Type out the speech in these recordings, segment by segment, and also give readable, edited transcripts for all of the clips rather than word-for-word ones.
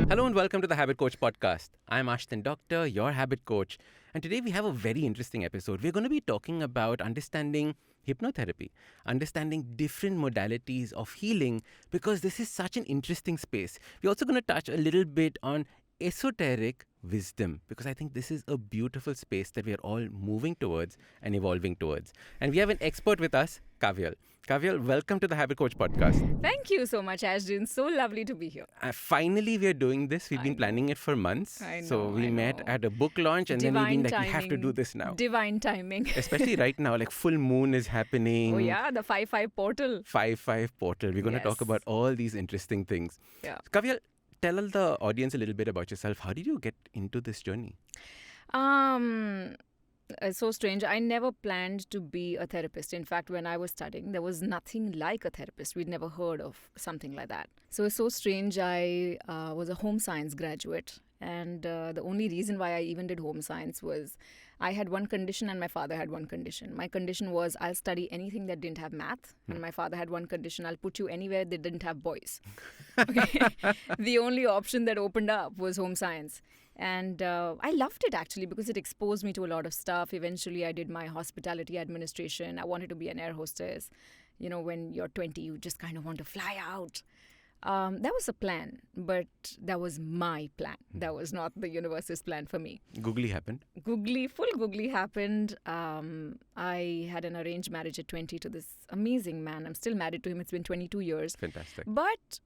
Hello and welcome to the Habit Coach podcast. I'm Ashdin Doctor, your habit coach. And today we have a very interesting episode. We're going to be talking about understanding hypnotherapy, understanding different modalities of healing, because this is such an interesting space. We're also going to touch a little bit on esoteric wisdom, because I think this is a beautiful space that we are all moving towards and evolving towards. And we have an expert with us, Kavyal. Kavyal, welcome to the Habit Coach podcast. Thank you so much, Ashdin. So lovely to be here. Finally, we are doing this. We've been planning it for months. So we met at a book launch and then we've been like, we have to do this now. Divine timing. Especially right now, like full moon is happening. Oh yeah, the 5-5 portal. 5-5 portal. We're going to talk about all these interesting things. Yeah. Kavyal, tell the audience a little bit about yourself. How did you get into this journey? It's so strange. I never planned to be a therapist. In fact, when I was studying, there was nothing like a therapist. We'd never heard of something like that. So it's so strange. I was a home science graduate. And the only reason why I even did home science was I had one condition and my father had one condition. My condition was I'll study anything that didn't have math. And my father had one condition. I'll put you anywhere that didn't have boys. Okay. The only option that opened up was home science. And I loved it actually because it exposed me to a lot of stuff. Eventually, I did my hospitality administration. I wanted to be an air hostess. You know, when you're 20, you just kind of want to fly out. That was a plan, but that was my plan. That was not the universe's plan for me. Full googly happened. I had an arranged marriage at 20 to this amazing man. I'm still married to him. It's been 22 years. Fantastic. But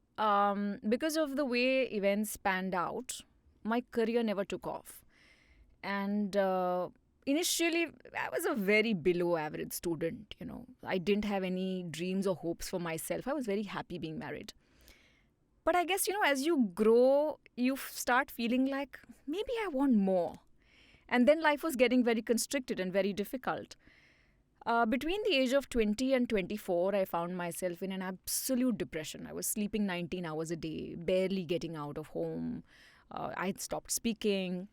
because of the way events panned out, my career never took off. And initially, I was a very below average student, you know. I didn't have any dreams or hopes for myself. I was very happy being married. But I guess, you know, as you grow, you start feeling like, maybe I want more. And then life was getting very constricted and very difficult. Between the age of 20 and 24, I found myself in an absolute depression. I was sleeping 19 hours a day, barely getting out of home. I'd stopped speaking.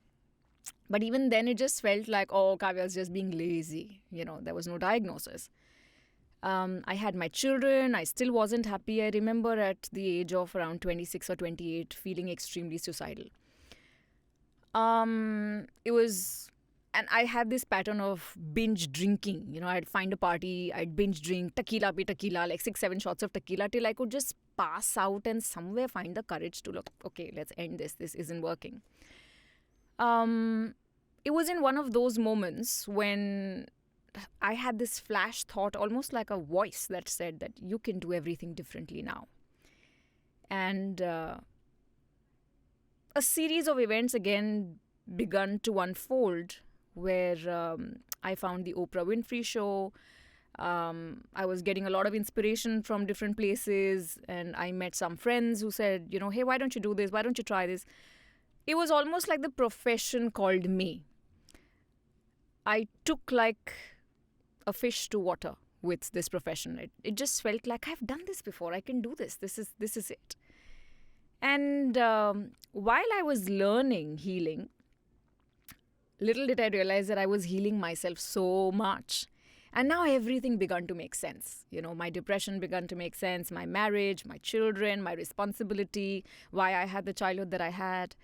But even then, it just felt like, oh, Kavyal's just being lazy. You know, there was no diagnosis. I had my children. I still wasn't happy. I remember at the age of around 26 or 28, feeling extremely suicidal. It was... And I had this pattern of binge drinking. You know, I'd find a party, I'd binge drink, tequila, like 6-7 shots of tequila till I could just pass out and somewhere find the courage to look, okay, let's end this. This isn't working. It was in one of those moments when I had this flash thought, almost like a voice that said that you can do everything differently now. And a series of events again begun to unfold where I found the Oprah Winfrey show. I was getting a lot of inspiration from different places, and I met some friends who said, you know, hey, why don't you do this? Why don't you try this? It was almost like the profession called me. I took like a fish to water with this profession. It just felt like I've done this before. I can do this. This is it. And while I was learning healing, little did I realize that I was healing myself so much. And now everything began to make sense. You know, my depression began to make sense, my marriage, my children, my responsibility, why I had the childhood that I had.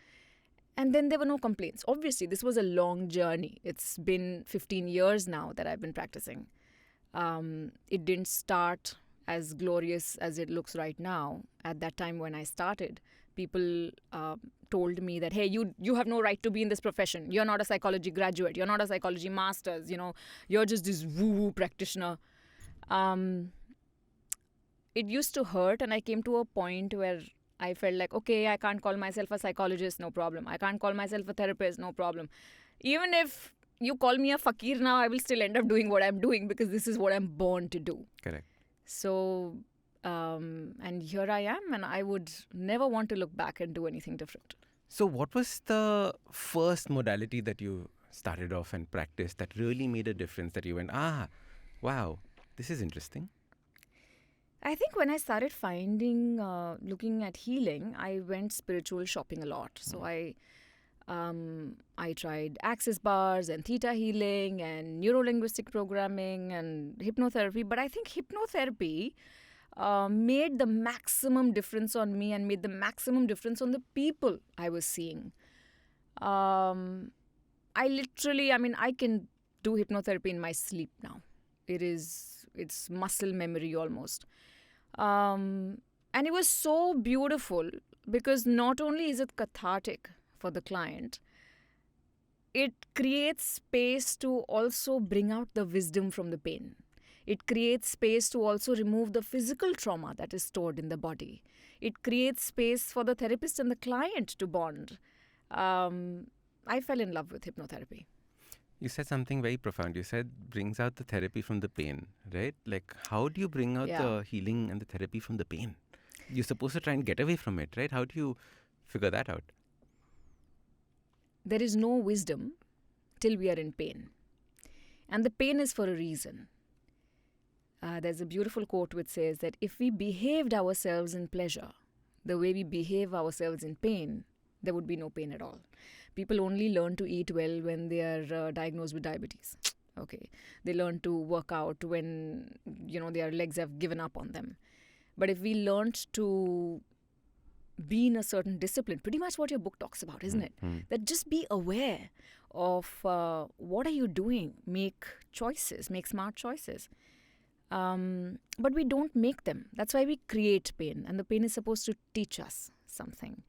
And then there were no complaints. Obviously, this was a long journey. It's been 15 years now that I've been practicing. It didn't start as glorious as it looks right now. At that time when I started, people told me that, hey, you have no right to be in this profession. You're not a psychology graduate. You're not a psychology master's. You know, you're just this woo-woo practitioner. It used to hurt, and I came to a point where I felt like, okay, I can't call myself a psychologist, no problem. I can't call myself a therapist, no problem. Even if you call me a fakir now, I will still end up doing what I'm doing because this is what I'm born to do. Correct. So, and here I am, and I would never want to look back and do anything different. So what was the first modality that you started off and practiced that really made a difference, that you went, wow, this is interesting? I think when I started looking at healing, I went spiritual shopping a lot. So I tried access bars and theta healing and neuro-linguistic programming and hypnotherapy. But I think hypnotherapy made the maximum difference on me and made the maximum difference on the people I was seeing. I can do hypnotherapy in my sleep now. It's muscle memory almost. And it was so beautiful because not only is it cathartic for the client, it creates space to also bring out the wisdom from the pain. It creates space to also remove the physical trauma that is stored in the body. It creates space for the therapist and the client to bond. I fell in love with hypnotherapy. You said something very profound. You said brings out the therapy from the pain, right? Like, how do you bring out the healing and the therapy from the pain? You're supposed to try and get away from it, right? How do you figure that out? There is no wisdom till we are in pain. And the pain is for a reason. There's a beautiful quote which says that if we behaved ourselves in pleasure the way we behave ourselves in pain, there would be no pain at all. People only learn to eat well when they are diagnosed with diabetes. Okay, they learn to work out when their legs have given up on them. But if we learned to be in a certain discipline, pretty much what your book talks about, isn't it? That just be aware of what are you doing, make choices, make smart choices. But we don't make them. That's why we create pain, and the pain is supposed to teach us something.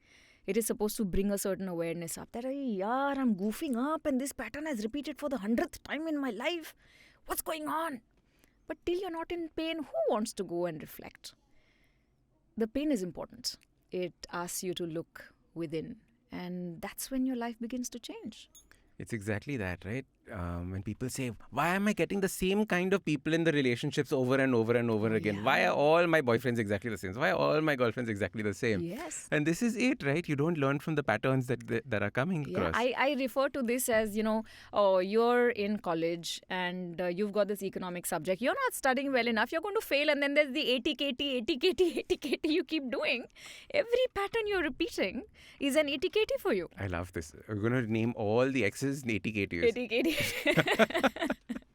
It is supposed to bring a certain awareness up that, I'm goofing up and this pattern has repeated for the 100th time in my life. What's going on? But till you're not in pain, who wants to go and reflect? The pain is important. It asks you to look within, and that's when your life begins to change. It's exactly that, right? When people say, why am I getting the same kind of people in the relationships over and over and over again? Yeah. Why are all my boyfriends exactly the same? Why are all my girlfriends exactly the same? Yes. And this is it, right? You don't learn from the patterns that are coming across. I refer to this as, you're in college and you've got this economic subject. You're not studying well enough. You're going to fail. And then there's the 80 KT you keep doing. Every pattern you're repeating is an 80 KT for you. I love this. We're going to name all the X's 80 KTs. 80 KT.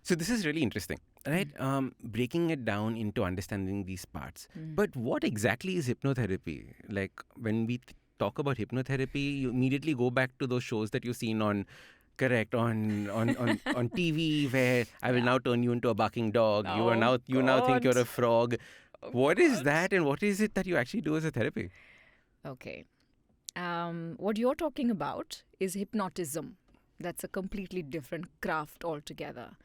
So this is really interesting, right? Breaking it down into understanding these parts. But what exactly is hypnotherapy? Like when we talk about hypnotherapy, you immediately go back to those shows that you've seen on TV where I will now turn you into a barking dog. You now think you're a frog. What is that, and what is it that you actually do as a therapy? Okay. What you're talking about is hypnotism. That's a completely different craft altogether.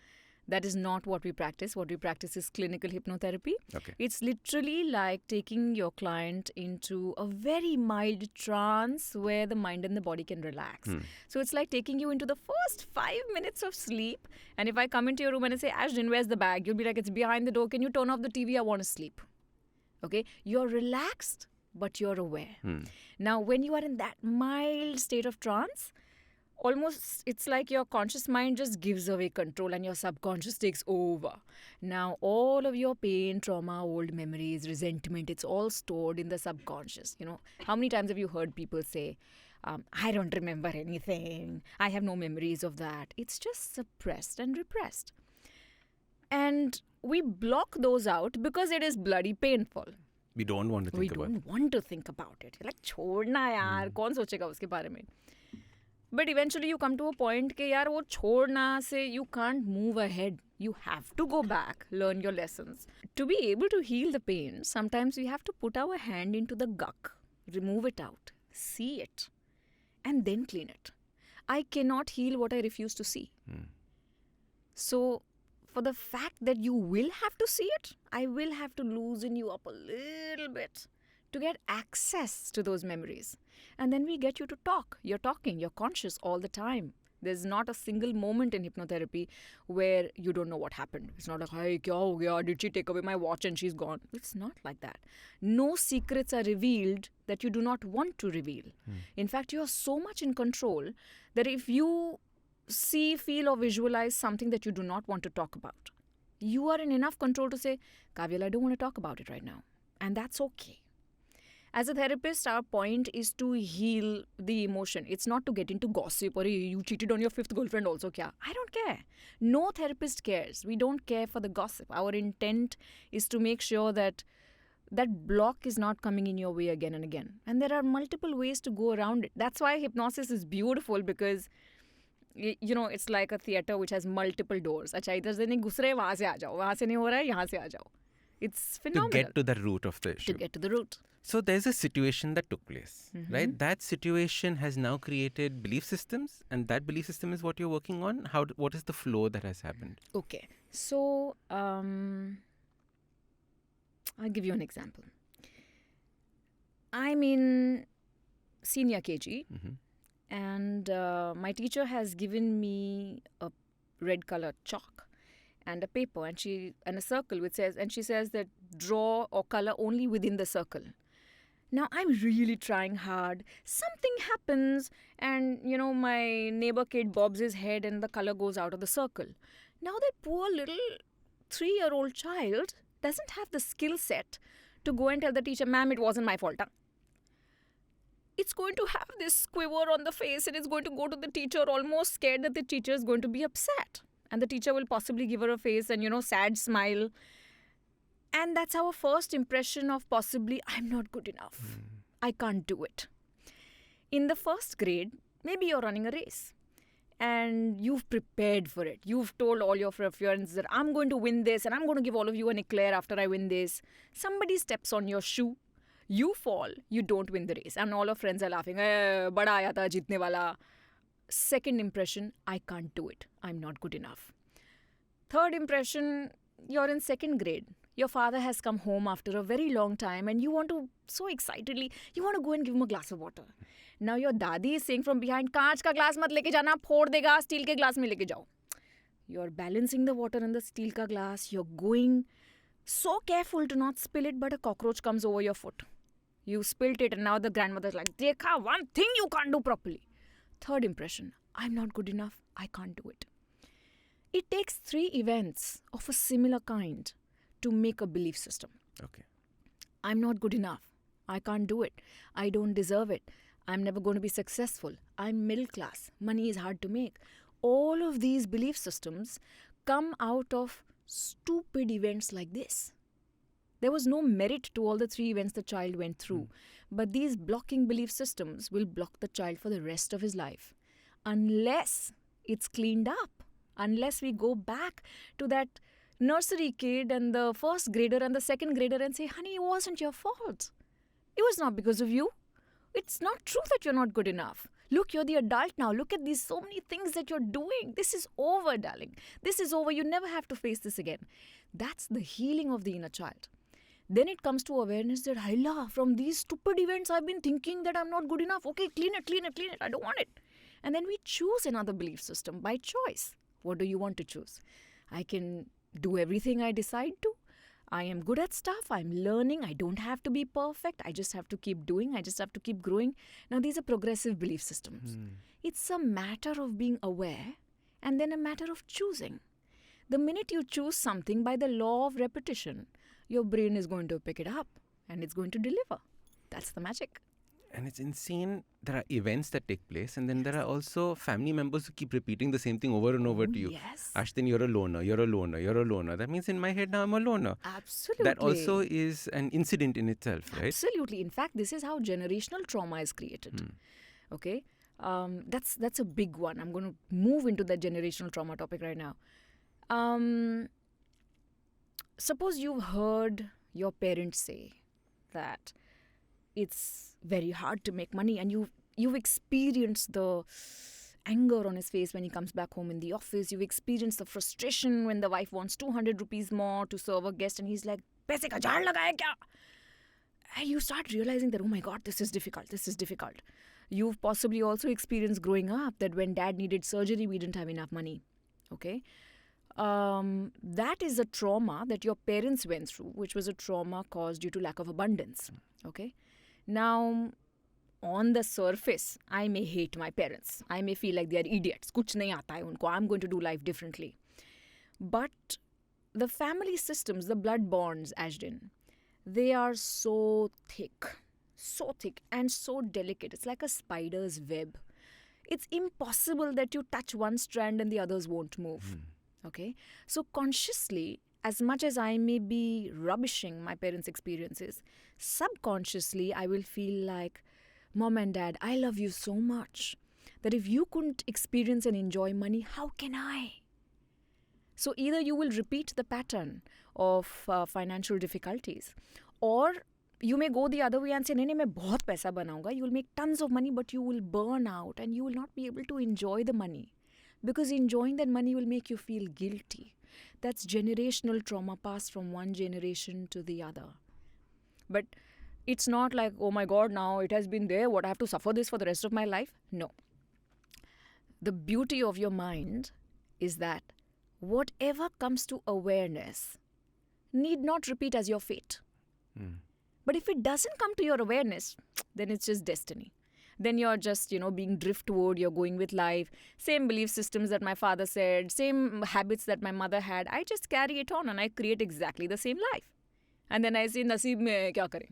That is not what we practice. What we practice is clinical hypnotherapy. Okay. It's literally like taking your client into a very mild trance where the mind and the body can relax. So it's like taking you into the first 5 minutes of sleep. And if I come into your room and I say, Ashdin, where's the bag? You'll be like, it's behind the door. Can you turn off the TV? I want to sleep. Okay? You're relaxed, but you're aware. Now, when you are in that mild state of trance, almost it's like your conscious mind just gives away control and your subconscious takes over. Now, all of your pain, trauma, old memories, resentment, it's all stored in the subconscious. How many times have you heard people say, I don't remember anything. I have no memories of that. It's just suppressed and repressed. And we block those out because it is bloody painful. We don't want to think about it. We don't want to think about it. You're like, छोड़ना यार, कौन सोचेगा उसके बारे में? But eventually you come to a point कि यार वो छोड़ना से you can't move ahead. You have to go back, learn your lessons. To be able to heal the pain, sometimes we have to put our hand into the gunk, remove it out, see it, and then clean it. I cannot heal what I refuse to see. So for the fact that you will have to see it, I will have to loosen you up a little bit to get access to those memories. And then we get you to talk. You're talking, you're conscious all the time. There's not a single moment in hypnotherapy where you don't know what happened. It's not like, hey, kya ho gaya? Did she take away my watch and she's gone? It's not like that. No secrets are revealed that you do not want to reveal. In fact, you're so much in control that if you see, feel or visualize something that you do not want to talk about, you are in enough control to say, Kavyal, I don't want to talk about it right now. And that's okay. As a therapist, our point is to heal the emotion. It's not to get into gossip or you cheated on your 5th girlfriend also. Kya? I don't care. No therapist cares. We don't care for the gossip. Our intent is to make sure that that block is not coming in your way again and again. And there are multiple ways to go around it. That's why hypnosis is beautiful, because it's like a theater which has multiple doors. अच्छा इधर से नहीं घुस रहे, वहाँ से आ जाओ, वहाँ से नहीं हो रहा है, यहाँ से आ जाओ. It's phenomenal. To get to the root of the issue. To get to the root. So there's a situation that took place, right? That situation has now created belief systems, and that belief system is what you're working on. What is the flow that has happened? Okay. So, I'll give you an example. I'm in senior KG, and my teacher has given me a red colored chalk and a paper, and a circle which says, and she says that draw or color only within the circle. Now I'm really trying hard. Something happens, and my neighbor kid bobs his head, and the color goes out of the circle. Now that poor little 3-year-old child doesn't have the skill set to go and tell the teacher, "Ma'am, it wasn't my fault." It's going to have this quiver on the face, and it's going to go to the teacher almost scared that the teacher is going to be upset. And the teacher will possibly give her a face and, sad smile. And that's our first impression of possibly, I'm not good enough. I can't do it. In the first grade, maybe you're running a race. And you've prepared for it. You've told all your friends that I'm going to win this, and I'm going to give all of you an eclair after I win this. Somebody steps on your shoe. You fall. You don't win the race. And all your friends are laughing. Bada aaya tha, jeetne wala. Second impression, I can't do it. I'm not good enough. Third impression, you're in second grade. Your father has come home after a very long time, and you want to, so excitedly, you want to go and give him a glass of water. Now your dadi is saying from behind, "Kaach ka glass mat leke jana, phod dega, steel ke glass mein leke jao." You're balancing the water in the steel ka glass. You're going so careful to not spill it, but a cockroach comes over your foot. You spilt it, and now the grandmother's like, "Dekha, one thing you can't do properly." Third impression, I'm not good enough. I can't do it. It takes 3 events of a similar kind to make a belief system. Okay. I'm not good enough. I can't do it. I don't deserve it. I'm never going to be successful. I'm middle class. Money is hard to make. All of these belief systems come out of stupid events like this. There was no merit to all the 3 events the child went through. But these blocking belief systems will block the child for the rest of his life. Unless it's cleaned up. Unless we go back to that nursery kid and the first grader and the second grader and say, "Honey, it wasn't your fault. It was not because of you. It's not true that you're not good enough. Look, you're the adult now. Look at these so many things that you're doing. This is over, darling. This is over. You never have to face this again." That's the healing of the inner child. Then it comes to awareness that, "Haila, from these stupid events, I've been thinking that I'm not good enough. Okay, clean it. I don't want it." And then we choose another belief system by choice. What do you want to choose? I can do everything I decide to. I am good at stuff. I'm learning. I don't have to be perfect. I just have to keep doing. I just have to keep growing. Now, these are progressive belief systems. It's a matter of being aware and then a matter of choosing. The minute you choose something by the law of repetition, your brain is going to pick it up and it's going to deliver. That's the magic. And it's insane. There are events that take place, and then there are also family members who keep repeating the same thing over and over to you. Yes. Ashdin, you're a loner, you're a loner, you're a loner. That means in my head now I'm a loner. Absolutely. That also is an incident in itself, right? Absolutely. In fact, this is how generational trauma is created. Okay? That's a big one. I'm going to move into the generational trauma topic right now. Suppose you've heard your parents say that it's very hard to make money, and you've experienced the anger on his face when he comes back home in the office. You've experienced the frustration when the wife wants 200 rupees more to serve a guest, and he's like, "Paise ka jhad laga hai kya?" And you start realizing that, oh my God, this is difficult. You've possibly also experienced growing up that when dad needed surgery, we didn't have enough money. Okay? That is a trauma that your parents went through, which was a trauma caused due to lack of abundance. Okay? Now, on the surface, I may hate my parents. I may feel like they are idiots. Kuch nahi aata hai unko. I'm going to do life differently. But the family systems, the blood bonds, Ashdin, they are so thick and so delicate. It's like a spider's web. It's impossible that you touch one strand and the others won't move. Okay? So consciously, as much as I may be rubbishing my parents' experiences, subconsciously I will feel like, Mom and Dad, I love you so much that if you couldn't experience and enjoy money, how can I? So either you will repeat the pattern of financial difficulties, or you may go the other way and say, नहीं नहीं मैं बहुत पैसा बनाऊंगा. You will make tons of money, but you will burn out and you will not be able to enjoy the money. Because enjoying that money will make you feel guilty. That's generational trauma passed from one generation to the other. But it's not like, oh my God, now it has been there, what, I have to suffer this for the rest of my life? No. The beauty of your mind is that whatever comes to awareness need not repeat as your fate. But if it doesn't come to your awareness, then it's just destiny. Then you're just, being driftwood, you're going with life. Same belief systems that my father said, same habits that my mother had. I just carry it on and I create exactly the same life. And then I say, Naseeb mein kya kare?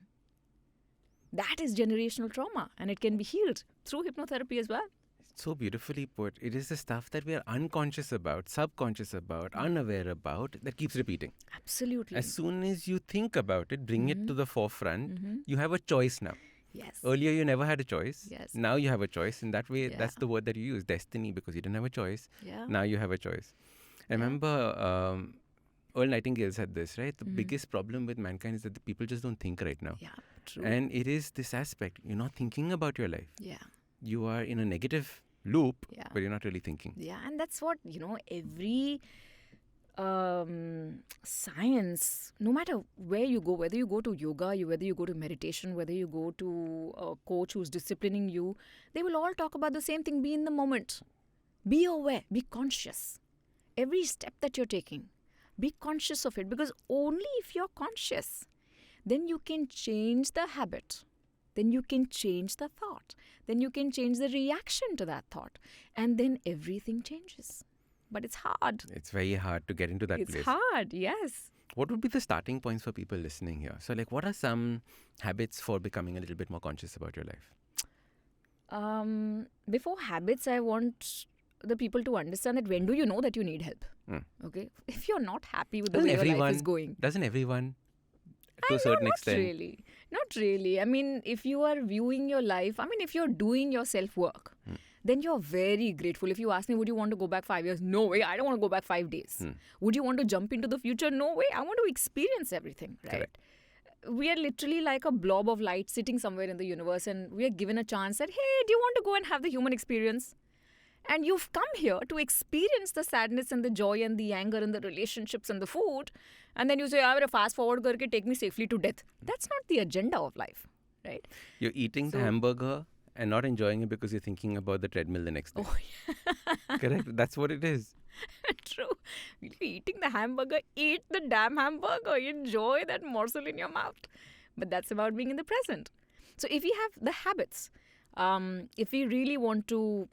That is generational trauma, and it can be healed through hypnotherapy as well. So beautifully put. It is the stuff that we are unconscious about, subconscious about, unaware about, that keeps repeating. Absolutely. As soon as you think about it, bring it to the forefront, you have a choice now. Yes. Earlier, you never had a choice. Yes. Now you have a choice. In that way, that's the word that you use, destiny, because you didn't have a choice. Yeah. Now you have a choice. I remember Earl Nightingale said this, right? The biggest problem with mankind is that the people just don't think right now. Yeah, true. And it is this aspect. You're not thinking about your life. Yeah. You are in a negative loop, Yeah. but you're not really thinking. Yeah, and that's what, every science, no matter where you go, whether you go to yoga, whether you go to meditation, whether you go to a coach who's disciplining you, they will all talk about the same thing. Be in the moment. Be aware. Be conscious. Every step that you're taking, be conscious of it, because only if you're conscious, then you can change the habit. Then you can change the thought. Then you can change the reaction to that thought. And then everything changes. But it's hard. It's very hard to get into that place. It's hard, yes. What would be the starting points for people listening here? So, what are some habits for becoming a little bit more conscious about your life? Before habits, I want the people to understand that when do you know that you need help? Okay? If you're not happy with the way your life is going. Doesn't everyone? To a certain extent. Not really. I mean, if you are viewing your life, if you're doing your self-work, then you're very grateful. If you ask me, would you want to go back 5 years? No way. I don't want to go back 5 days. Would you want to jump into the future? No way. I want to experience everything, right? Correct. We are literally like a blob of light sitting somewhere in the universe, and we are given a chance that, hey, do you want to go and have the human experience? And you've come here to experience the sadness and the joy and the anger and the relationships and the food. And then you say, I will fast forward karke take me safely to death. That's not the agenda of life, right? You're eating the hamburger and not enjoying it because you're thinking about the treadmill the next day. Oh, yeah. Correct? That's what it is. True. You're eating the hamburger, eat the damn hamburger. Enjoy that morsel in your mouth. But that's about being in the present. So if you have the habits, if we really want to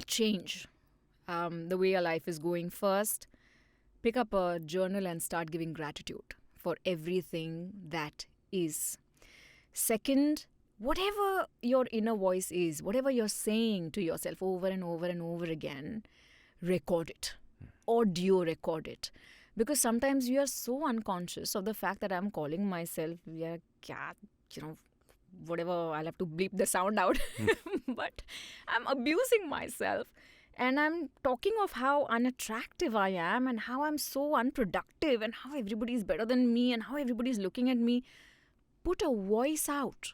change the way your life is going, first, pick up a journal and start giving gratitude for everything that is. Second, whatever your inner voice is, whatever you're saying to yourself over and over and over again, record it. Audio record it. Because sometimes we are so unconscious of the fact that I'm calling myself, whatever, I'll have to bleep the sound out. But I'm abusing myself. And I'm talking of how unattractive I am and how I'm so unproductive and how everybody is better than me and how everybody is looking at me. Put a voice out.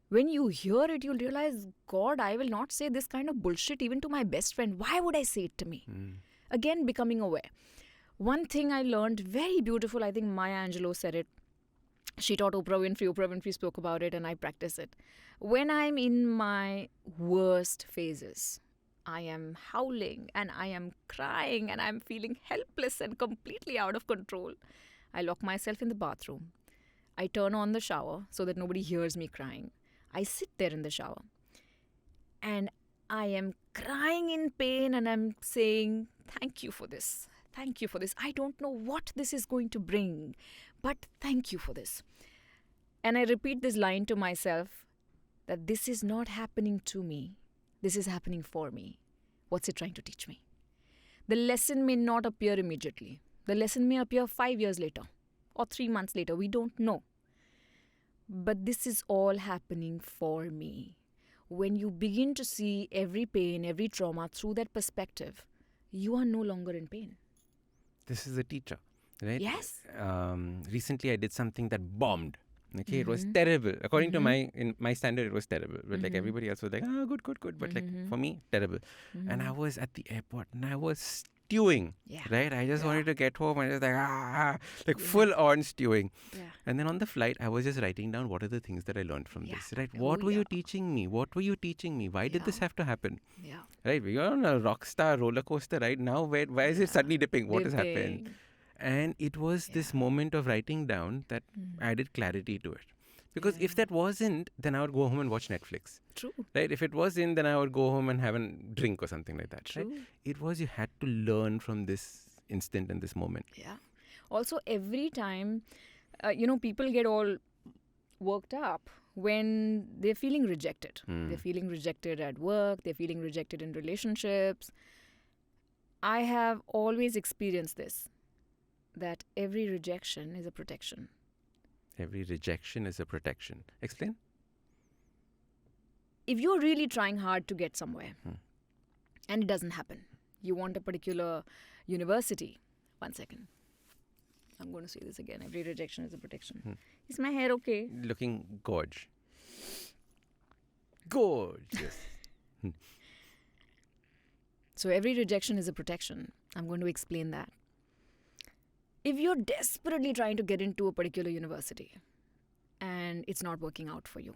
When you hear it, you'll realize, God, I will not say this kind of bullshit even to my best friend. Why would I say it to me? Again, becoming aware. One thing I learned, very beautiful, I think Maya Angelou said it. She taught Oprah Winfrey. Oprah Winfrey spoke about it and I practice it. When I'm in my worst phases, I am howling and I am crying and I'm feeling helpless and completely out of control. I lock myself in the bathroom. I turn on the shower so that nobody hears me crying. I sit there in the shower and I am crying in pain and I'm saying, thank you for this. Thank you for this. I don't know what this is going to bring, but thank you for this. And I repeat this line to myself that this is not happening to me. This is happening for me. What's it trying to teach me? The lesson may not appear immediately. The lesson may appear 5 years later or 3 months later. We don't know. But this is all happening for me. When you begin to see every pain, every trauma through that perspective, you are no longer in pain. This is a teacher, right? Yes. Recently, I did something that bombed. Okay, it was terrible. According to my standard, it was terrible. But like everybody else was like, good. But like for me, terrible. And I was at the airport and I was stewing. Yeah. Right? I just wanted to get home and I was like full on stewing. Yeah. And then on the flight, I was just writing down what are the things that I learned from this. Right? Oh, What were you teaching me? What were you teaching me? Why did this have to happen? Yeah. Right? We are on a rock star roller coaster right now. Why is it suddenly dipping? What has happened? And it was this moment of writing down that added clarity to it. Because if that wasn't, then I would go home and watch Netflix. True. Right? If it wasn't, then I would go home and have a drink or something like that. True. Right? It was you had to learn from this instant and this moment. Yeah. Also, every time, people get all worked up when they're feeling rejected. They're feeling rejected at work. They're feeling rejected in relationships. I have always experienced this, that every rejection is a protection. Every rejection is a protection. Explain. If you're really trying hard to get somewhere and it doesn't happen, you want a particular university. 1 second. I'm going to say this again. Every rejection is a protection. Is my hair okay? Looking gorge. Gorgeous. So every rejection is a protection. I'm going to explain that. If you're desperately trying to get into a particular university and it's not working out for you,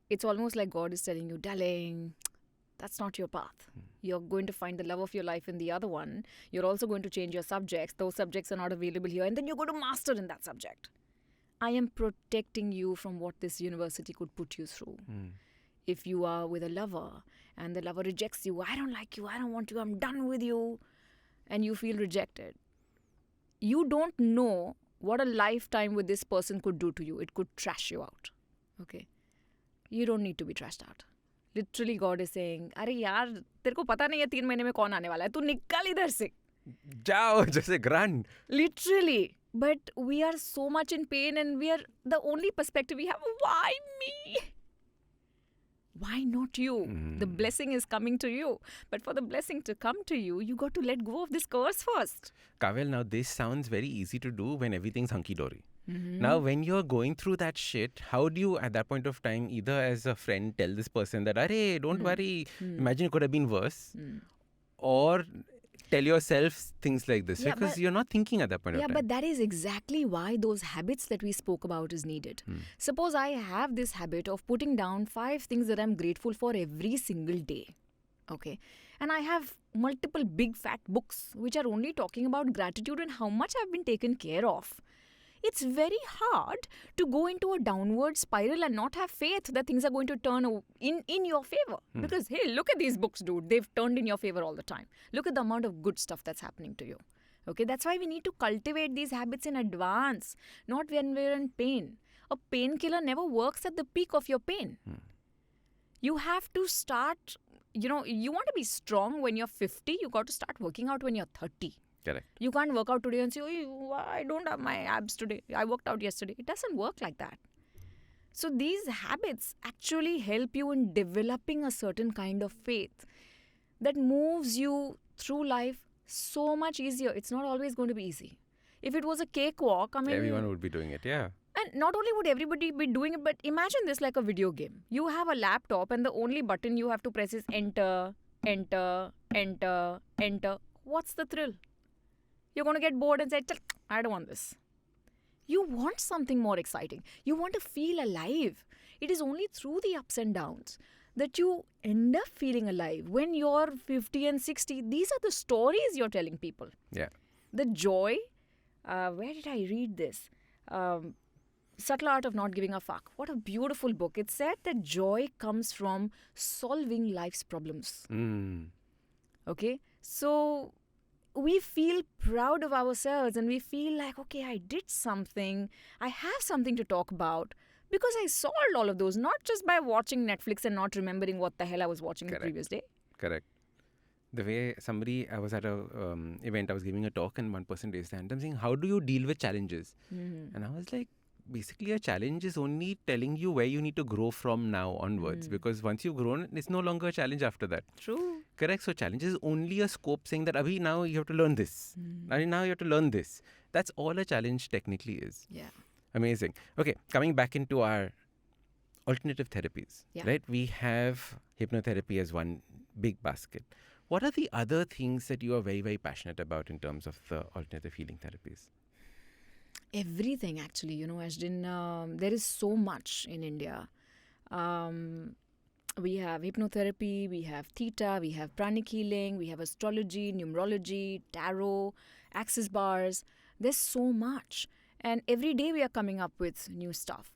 it's almost like God is telling you, darling, that's not your path. You're going to find the love of your life in the other one. You're also going to change your subjects. Those subjects are not available here. And then you're going to master in that subject. I am protecting you from what this university could put you through. If you are with a lover and the lover rejects you, I don't like you, I don't want you, I'm done with you, and you feel rejected, you don't know what a lifetime with this person could do to you. It could trash you out. Okay? You don't need to be trashed out. Literally, God is saying, "Arey yaar, तेरे को पता नहीं है 3 महीने में कौन आने वाला है. तू निकल इधर से." Jao, just a grunt. Literally. But we are so much in pain and we are the only perspective we have. Why me? Why not you? The blessing is coming to you. But for the blessing to come to you, you got to let go of this curse first. Kavyal, now this sounds very easy to do when everything's hunky-dory. Now, when you're going through that shit, how do you, at that point of time, either as a friend, tell this person that, "Arey, don't worry, imagine it could have been worse," or tell yourself things like this, because you're not thinking at that point of time. Yeah, but that is exactly why those habits that we spoke about is needed. Suppose I have this habit of putting down 5 things that I'm grateful for every single day. Okay? And I have multiple big fat books which are only talking about gratitude and how much I've been taken care of. It's very hard to go into a downward spiral and not have faith that things are going to turn in your favor. Because, hey, look at these books, dude. They've turned in your favor all the time. Look at the amount of good stuff that's happening to you. Okay, that's why we need to cultivate these habits in advance, not when we're in pain. A painkiller never works at the peak of your pain. You have to start, you want to be strong when you're 50, you got to start working out when you're 30. Correct. You can't work out today and say, "Oh, I don't have my abs today. I worked out yesterday." It doesn't work like that. So these habits actually help you in developing a certain kind of faith that moves you through life so much easier. It's not always going to be easy. If it was a cakewalk, everyone would be doing it, yeah. And not only would everybody be doing it, but imagine this like a video game. You have a laptop and the only button you have to press is enter, enter, enter, enter. What's the thrill? You're going to get bored and say, "I don't want this." You want something more exciting. You want to feel alive. It is only through the ups and downs that you end up feeling alive. When you're 50 and 60, these are the stories you're telling people. Yeah. The joy, where did I read this? Subtle Art of Not Giving a Fuck. What a beautiful book. It said that joy comes from solving life's problems. Okay? So we feel proud of ourselves and we feel like, okay, I did something. I have something to talk about because I solved all of those, not just by watching Netflix and not remembering what the hell I was watching the previous day. Correct. The way I was at a event, I was giving a talk, and one person raised their hand. I'm saying, how do you deal with challenges? And I was like, basically, a challenge is only telling you where you need to grow from now onwards. Because once you've grown, it's no longer a challenge after that. True. Correct? So challenge is only a scope saying that, Abhi, now you have to learn this. Now you have to learn this. That's all a challenge technically is. Yeah. Amazing. Okay, coming back into our alternative therapies, Yeah. right? We have hypnotherapy as one big basket. What are the other things that you are very, very passionate about in terms of the alternative healing therapies? Everything, actually, Ashdin. There is so much in India. We have hypnotherapy, we have theta, we have pranic healing, we have astrology, numerology, tarot, access bars. There's so much. And every day we are coming up with new stuff.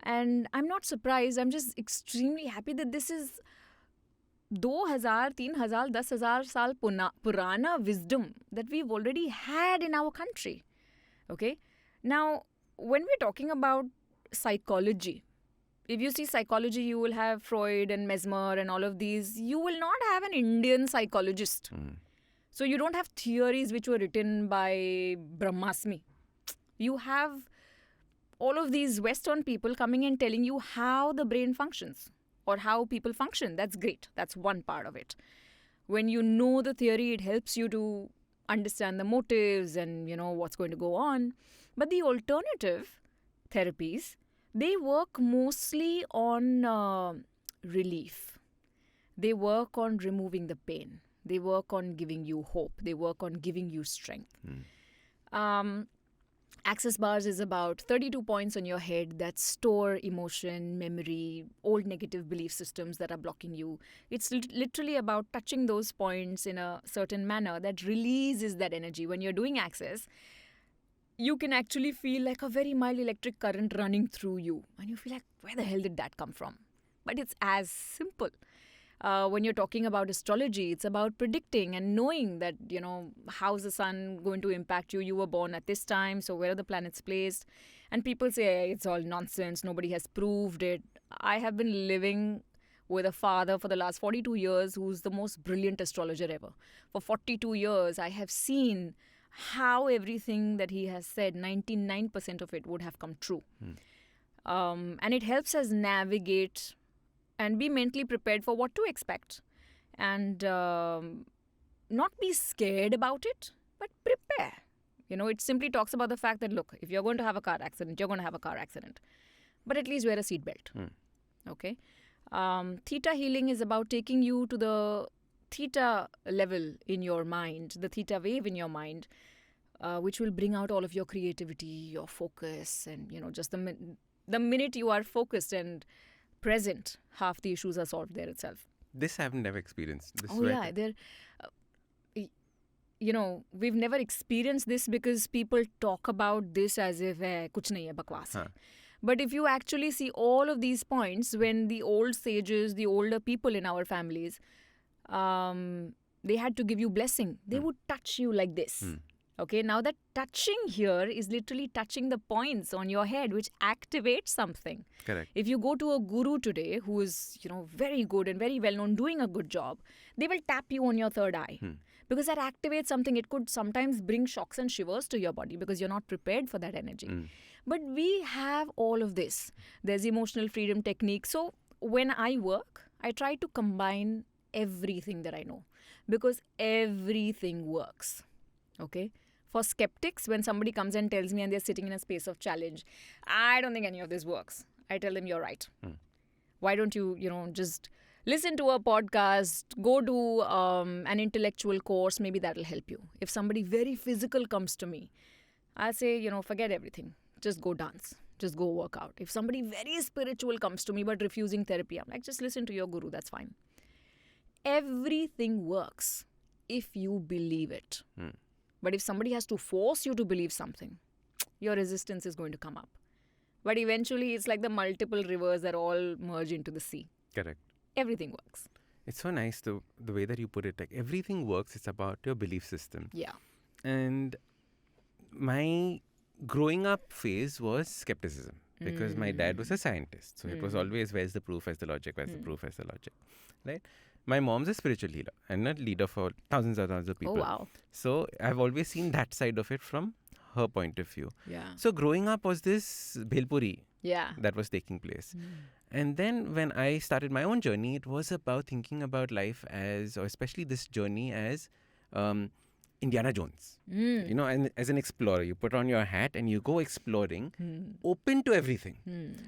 And I'm not surprised. I'm just extremely happy that this is 2000, 3000, 10,000 saal purana wisdom that we've already had in our country. Okay? Now, when we're talking about psychology, if you see psychology, you will have Freud and Mesmer and all of these. You will not have an Indian psychologist. So you don't have theories which were written by Brahmasmi. You have all of these Western people coming and telling you how the brain functions or how people function. That's great. That's one part of it. When you know the theory, it helps you to understand the motives and, what's going to go on. But the alternative therapies, they work mostly on relief. They work on removing the pain. They work on giving you hope. They work on giving you strength. Access bars is about 32 points on your head that store emotion, memory, old negative belief systems that are blocking you. It's literally about touching those points in a certain manner that releases that energy. When you're doing access, you can actually feel like a very mild electric current running through you. And you feel like, where the hell did that come from? But it's as simple. When you're talking about astrology, it's about predicting and knowing that, how's the sun going to impact you? You were born at this time, so where are the planets placed? And people say, hey, it's all nonsense. Nobody has proved it. I have been living with a father for the last 42 years who's the most brilliant astrologer ever. For 42 years, I have seen how everything that he has said, 99% of it would have come true. And it helps us navigate and be mentally prepared for what to expect. And not be scared about it, but prepare. It simply talks about the fact that, look, if you're going to have a car accident, you're going to have a car accident. But at least wear a seatbelt. Okay? Theta healing is about taking you to the theta level in your mind, the theta wave in your mind, which will bring out all of your creativity, your focus, and, just the minute you are focused and present, half the issues are solved there itself. This I've never experienced. We've never experienced this because people talk about this as if kuch nahi hai, bakwas hai. But if you actually see all of these points, when the old sages, the older people in our families, they had to give you blessing. They would touch you like this. Okay, now that touching here is literally touching the points on your head, which activates something. Correct. If you go to a guru today who is, very good and very well known, doing a good job, they will tap you on your third eye. Because that activates something. It could sometimes bring shocks and shivers to your body because you're not prepared for that energy. But we have all of this. There's emotional freedom technique. So when I work, I try to combine everything that I know because everything works. Okay? For skeptics, when somebody comes and tells me and they're sitting in a space of challenge, I don't think any of this works. I tell them, you're right. Why don't you, just listen to a podcast, go do an intellectual course, maybe that'll help you. If somebody very physical comes to me, I'll say, forget everything. Just go dance. Just go work out. If somebody very spiritual comes to me but refusing therapy, I'm like, just listen to your guru, that's fine. Everything works if you believe it. But if somebody has to force you to believe something, your resistance is going to come up. But eventually, it's like the multiple rivers that all merge into the sea. Correct. Everything works. It's so nice the way that you put it. Like, everything works. It's about your belief system. Yeah. And my growing up phase was skepticism because my dad was a scientist. So it was always, where's the proof, where's the logic, where's the proof, where's the logic, right? My mom's a spiritual healer and a leader for thousands of people. Oh, wow. So I've always seen that side of it from her point of view. Yeah. So growing up was this bhelpuri Yeah. that was taking place. And then when I started my own journey, it was about thinking about life as, or especially this journey as Indiana Jones. You know, and as an explorer, you put on your hat and you go exploring, open to everything,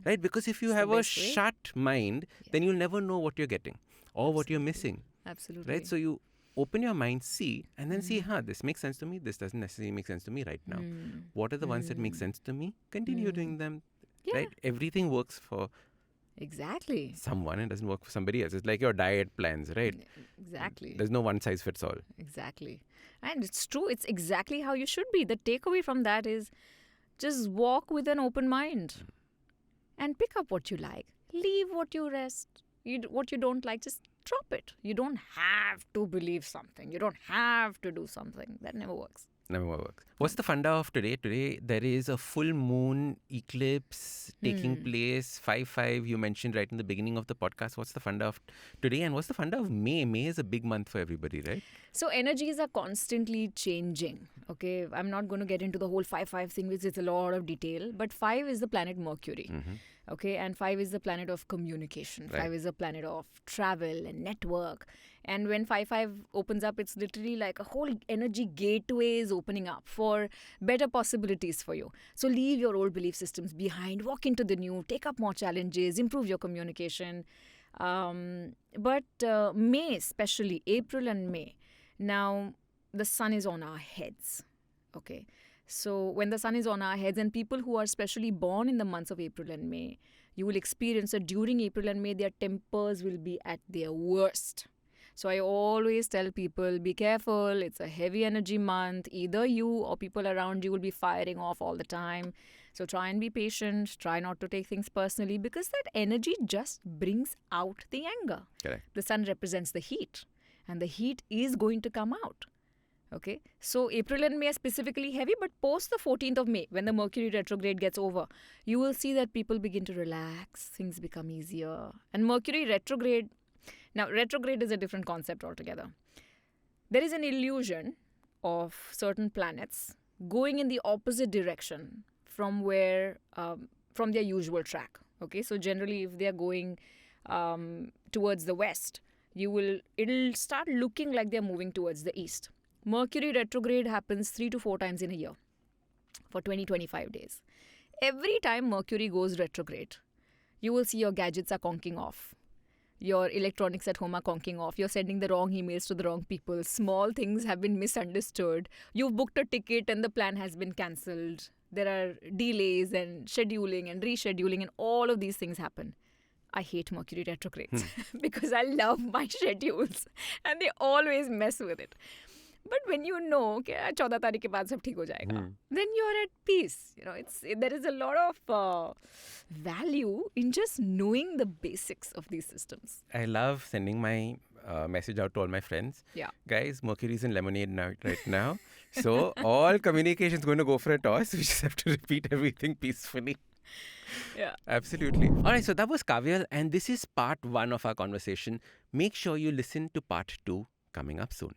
right? Because if you have a best way. shut mind, then you'll never know what you're getting or what you're missing, Absolutely. right? So you open your mind, see, and then see, this makes sense to me. This doesn't necessarily make sense to me right now. What are the ones that make sense to me? Continue doing them, right? Everything works for Exactly. someone and doesn't work for somebody else. It's like your diet plans, right? Exactly. There's no one size fits all. Exactly. And it's true. It's exactly how you should be. The takeaway from that is just walk with an open mind and pick up what you like. Leave what you rest. What you don't like, just drop it. You don't have to believe something. You don't have to do something. That never works. Never works. What's the funda of today? Today, there is a full moon eclipse taking place. 5/5, you mentioned right in the beginning of the podcast. What's the funda of today? And what's the funda of May? May is a big month for everybody, right? So energies are constantly changing. Okay, I'm not going to get into the whole 5/5 thing, which is a lot of detail. But 5 is the planet Mercury. Okay, and 5 is the planet of communication. Right. 5 is the planet of travel and network. And when 5/5 opens up, it's literally like a whole energy gateway is opening up for better possibilities for you. So leave your old belief systems behind, walk into the new, take up more challenges, improve your communication. But May, especially April and May, now the sun is on our heads. Okay. So when the sun is on our heads, and people who are especially born in the months of April and May, you will experience that during April and May, their tempers will be at their worst. So I always tell people, be careful. It's a heavy energy month. Either you or people around you will be firing off all the time. So try and be patient. Try not to take things personally, because that energy just brings out the anger. Correct. The sun represents the heat, and the heat is going to come out. Okay, so April and May are specifically heavy, but post the 14th of May, when the Mercury retrograde gets over, you will see that people begin to relax, things become easier. And Mercury retrograde, now retrograde is a different concept altogether. There is an illusion of certain planets going in the opposite direction from from their usual track. Okay, so generally if they are going towards the west, it'll start looking like they're moving towards the east. Mercury retrograde happens 3 to 4 times in a year for 20-25 days. Every time Mercury goes retrograde, you will see your gadgets are conking off. Your electronics at home are conking off. You're sending the wrong emails to the wrong people. Small things have been misunderstood. You've booked a ticket and the plan has been cancelled. There are delays and scheduling and rescheduling, and all of these things happen. I hate Mercury retrogrades because I love my schedules and they always mess with it. But when you know कि 14 तारीख के बाद सब ठीक हो जाएगा, then you are at peace. You know, there is a lot of value in just knowing the basics of these systems. I love sending my message out to all my friends. Yeah. Guys, Mercury's in lemonade right now. So all communication is going to go for a toss. We just have to repeat everything peacefully. Yeah. Absolutely. All right, so that was Kavyal, and this is part 1 of our conversation. Make sure you listen to part 2 coming up soon.